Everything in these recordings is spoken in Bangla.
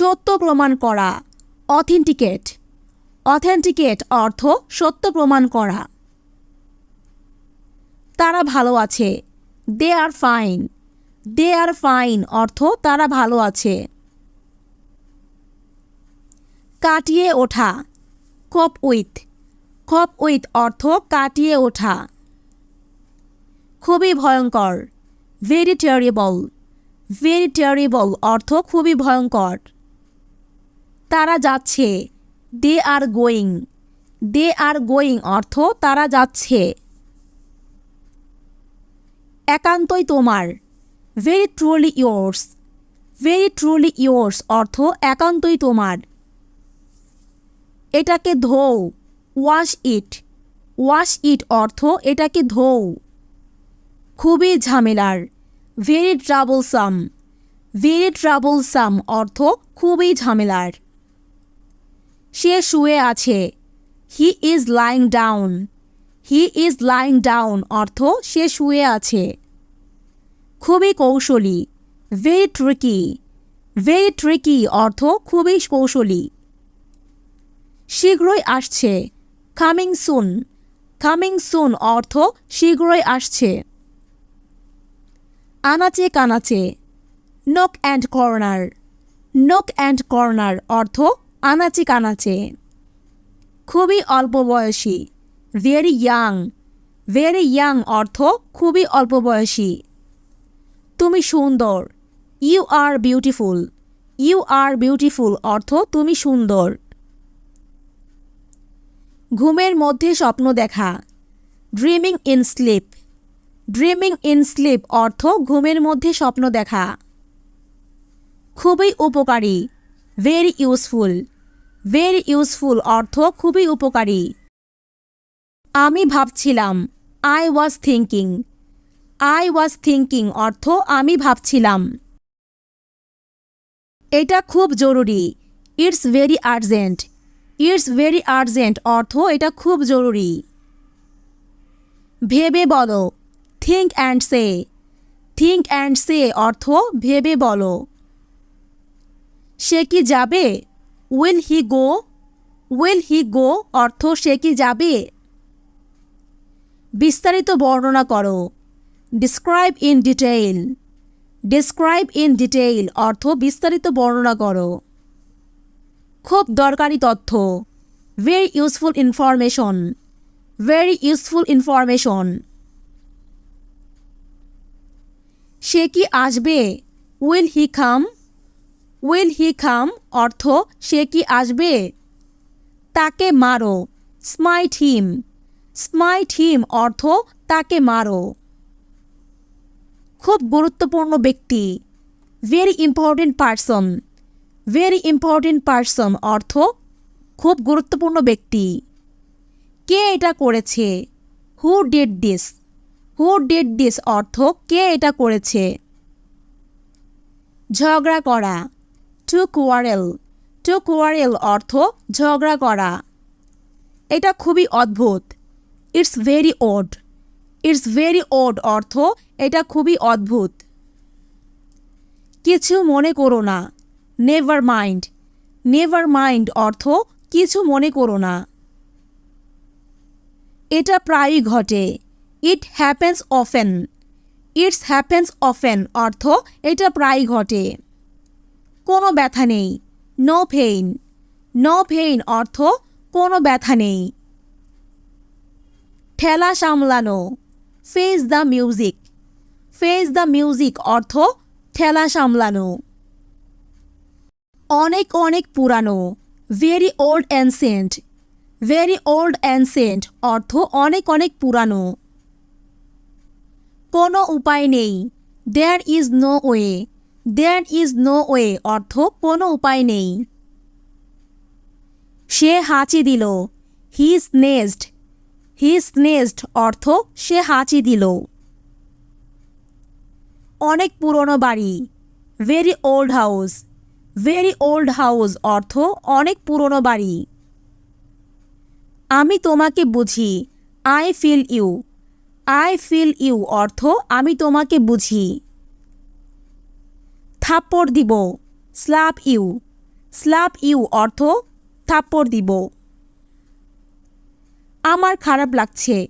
সত্য প্রমাণ করা, অথেন্টিকেট। অথেন্টিকেট অর্থ সত্য প্রমাণ করা। তারা ভালো আছে, দে আর ফাইন। দে আর ফাইন অর্থ তারা ভালো আছে। কাটিয়ে ওঠা, কোপ উইথ। কোপ উইথ অর্থ কাটিয়ে ওঠা। খুবই ভয়ঙ্কর, ভেরি টেরিবল। ভেরি টেরিবল অর্থ খুবই ভয়ঙ্কর। তারা যাচ্ছে, দে are going. They are going অর্থ তারা যাচ্ছে। একান্তই তোমার, very truly yours. Very truly yours অর্থ একান্তই তোমার। এটাকে ধোও, ওয়াশ ইট। ওয়াশ ইট অর্থ এটাকে ধোও। খুবই ঝামেলার, ভেরি ট্রাবলসাম। ভেরি ট্রাবলসাম অর্থ খুবই ঝামেলার। সে শুয়ে আছে, he is lying down. He is lying down অর্থ সে শুয়ে আছে। খুবই কৌশলী, ভেরি ট্রিকি। ভেরি ট্রিকি অর্থ খুবই কৌশলী। শীঘ্রই আসছে, কামিং সুন। কামিং সুন অর্থ শীঘ্রই আসছে। আনাচে কানাচে, knock and corner. Knock and corner অর্থ আনাচে কানাচে। খুবই অল্প বয়সী, ভেরি ইয়াং। ভেরি ইয়াং অর্থ খুবই অল্প বয়সী। তুমি সুন্দর, you are beautiful. You are beautiful অর্থ তুমি সুন্দর। ঘুমের মধ্যে স্বপ্ন দেখা, dreaming in sleep. Dreaming in sleep অর্থ ঘুমের মধ্যে স্বপ্ন দেখা। খুবই উপকারী, ভেরি ইউজফুল। ভেরি ইউজফুল অর্থ খুবই উপকারী। আমি ভাবছিলাম, I was thinking. I was thinking অর্থ আমি ভাবছিলাম। এটা খুব জরুরি, it's very urgent. It's very urgent অর্থ এটা খুব জরুরি। ভেবে বলো, think and say. Think and say অর্থ ভেবে বলো। সে কি যাবে, will he go. Will he গো অর্থ সে কি যাবে। বিস্তারিত বর্ণনা করো, describe in detail. Describe in detail অর্থ বিস্তারিত বর্ণনা করো। খুব দরকারি তথ্য, very useful information. Very useful information. সে কি আসবে, will he come. Will he কাম অর্থ সে কি আসবে। তাকে মারো, স্মাইট হিম। স্মাইট হিম অর্থ তাকে মারো। খুব গুরুত্বপূর্ণ ব্যক্তি, very important person. Very important person অর্থ খুব গুরুত্বপূর্ণ ব্যক্তি। কে এটা করেছে, who did this. Who did this অর্থ কে এটা করেছে। ঝগড়া করা, টু কোয়ারেল। টু কোয়ারেল অর্থ ঝগড়া করা। এটা খুবই অদ্ভুত, it's very odd. It's very odd অর্থ এটা খুবই অদ্ভুত। কিছু মনে করো না, নেভার মাইন্ড। নেভার মাইন্ড অর্থ কিছু মনে করো না। এটা প্রায়ই ঘটে, it happens often. It's happens often অর্থ এটা প্রায়ই ঘটে। কোনো ব্যথা নেই, নো পেইন। নো পেইন অর্থ কোনো ব্যথা নেই। ঠেলা সামলানো, face the music. Face the music অর্থ ঠেলা সামলানো। অনেক অনেক পুরানো, very old ancient. Very old ancient অর্থ অনেক অনেক পুরানো। কোনো উপায় নেই, there is no way. There is no way অর্থ কোনো উপায় নেই। সে হাঁচি দিল, হি স্নেজড। হি স্নেজড অর্থ সে হাঁচি দিল। অনেক পুরনো বাড়ি, very old house. Very old house অর্থ অনেক পুরনো বাড়ি। আমি তোমাকে বুঝি, I feel you. I feel you অর্থ আমি তোমাকে বুঝি। থাপ্পড় দিব, স্ল্যাপ ইউ। স্ল্যাপ ইউ অর্থ থাপ্পড় দিব। আমার খারাপ লাগছে,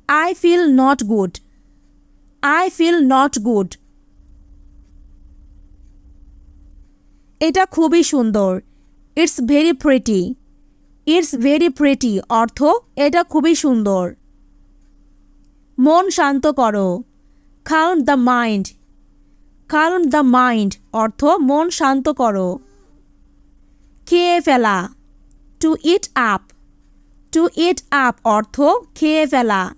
I feel not good. I feel not good. এটা খুবই সুন্দর, it's very pretty. It's very pretty অর্থ এটা খুবই সুন্দর। মন শান্ত করো, calm the mind. Calm the mind অর্থ মন শান্ত করো। খেয়ে ফেলা, to eat up. To eat up অর্থ খেয়ে ফেলা।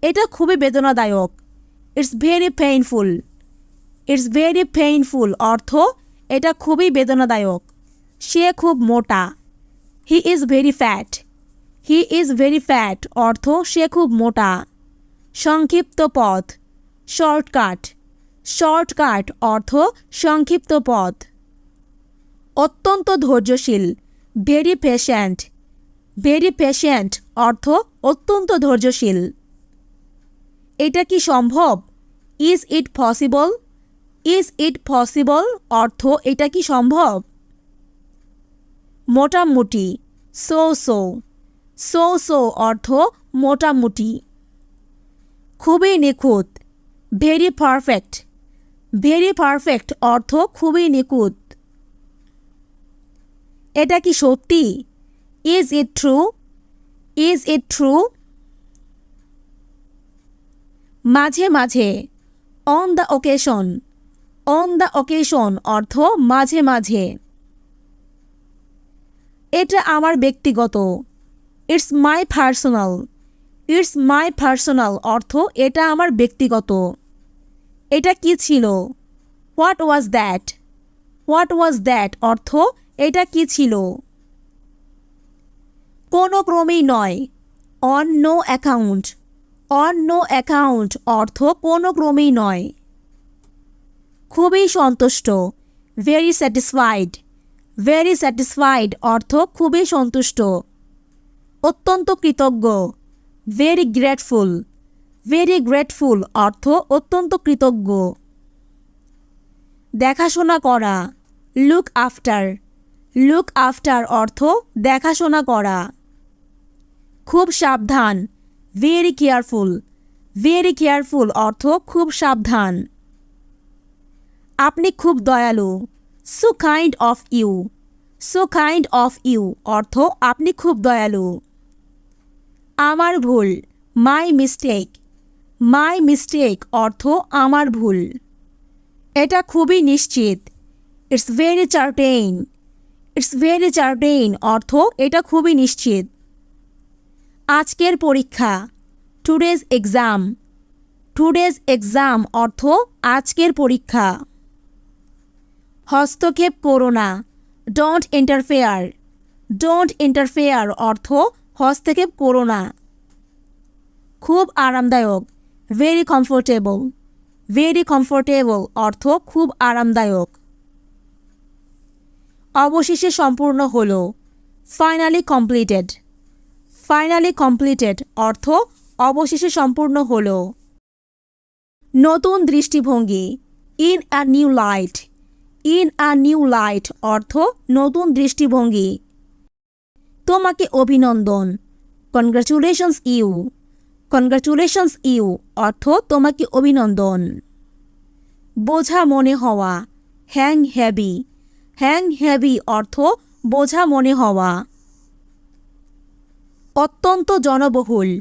এটা খুবই বেদনাদায়ক, it's very painful. It's very painful অর্থ এটা খুবই বেদনাদায়ক। সে খুব মোটা, he is very fat. He is very fat অর্থ সে খুব মোটা। সংক্ষিপ্ত পথ, শর্টকাট। শর্টকাট অর্থ সংক্ষিপ্ত পথ। অত্যন্ত ধৈর্যশীল, ভেরি পেশেন্ট। ভেরি পেশেন্ট অর্থ অত্যন্ত ধৈর্যশীল। এটা কি সম্ভব, is it possible. Is it possible অর্থ এটা কি সম্ভব। মোটামুটি, সো সো। সো সো অর্থ মোটামুটি। খুবই নিখুঁত, ভেরি পারফেক্ট। ভেরি পারফেক্ট অর্থ খুবই নিখুঁত। এটা কি সত্যি, is it true. Is it true. মাঝে মাঝে, on the occasion. On the occasion অর্থ মাঝে মাঝে। এটা আমার ব্যক্তিগত, it's my personal. It's my personal অর্থ এটা আমার ব্যক্তিগত। এটা কি ছিল, what was that. What was that অর্থ এটা কি ছিল। কোনো ক্রমেই নয়, on no account. On no account অর্থ কোনো ক্রমেই নয়। খুবই সন্তুষ্ট, ভেরি স্যাটিসফাইড। ভেরি স্যাটিসফাইড অর্থ খুবই সন্তুষ্ট। অত্যন্ত কৃতজ্ঞ, ভেরি গ্রেটফুল। ভেরি গ্রেটফুল অর্থ অত্যন্ত কৃতজ্ঞ। দেখাশোনা করা, লুক আফটার। লুক আফটার অর্থ দেখাশোনা করা। খুব সাবধান, ভেরি কেয়ারফুল। ভেরি কেয়ারফুল অর্থ খুব সাবধান। আপনি খুব দয়ালু, so kind of you. So kind of you অর্থ আপনি খুব দয়ালু। আমার ভুল, মাই মিস্টেক। মাই মিস্টেক অর্থ আমার ভুল। এটা খুবই নিশ্চিত, ইটস ভেরি চার্টেইন। ইটস ভেরি চার্টেইন অর্থ এটা খুবই নিশ্চিত। আজকের পরীক্ষা, টুডেজ এক্সাম। টুডেজ এক্সাম অর্থ আজকের পরীক্ষা। হস্তক্ষেপ করো না, ডোন্ট ইন্টারফেয়ার। ডোন্ট ইন্টারফেয়ার অর্থ হস্তক্ষেপ করো না। খুব আরামদায়ক, ভেরি কমফোর্টেবল। ভেরি কমফোর্টেবল অর্থ খুব আরামদায়ক। অবশেষে সম্পূর্ণ হলো, ফাইনালি কমপ্লিটেড। ফাইনালি কমপ্লিটেড অর্থ অবশেষে সম্পূর্ণ হলো। নতুন দৃষ্টিভঙ্গি, in a new light. In a new light অর্থ নতুন দৃষ্টিভঙ্গি। তোমাকে অভিনন্দন, কনগ্রাচুলেশনস ইউ। কনগ্রাচুলেশনস ইউ অর্থ তোমাকে অভিনন্দন। বোঝা মনে হওয়া, হ্যাং হ্যাভি। হ্যাং হ্যাভি অর্থ বোঝা মনে হওয়া। অত্যন্ত জনবহুল,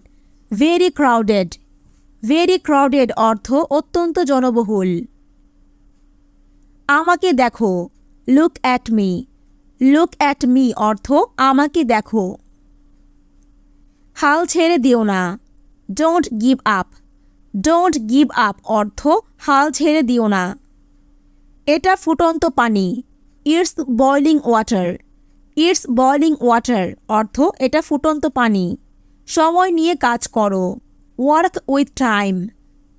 ভেরি ক্রাউডেড। ভেরি ক্রাউডেড অর্থ অত্যন্ত জনবহুল। আমাকে দেখো, look at me. Look at me অর্থ আমাকে দেখো। হাল ছেড়ে দিও না, don't give up. Don't give up অর্থ হাল ছেড়ে দিও না। এটা ফুটন্ত পানি, it's boiling water. It's boiling water অর্থ এটা ফুটন্ত পানি। সময় নিয়ে কাজ করো, work with time.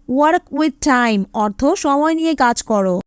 Work with time অর্থ সময় নিয়ে কাজ করো।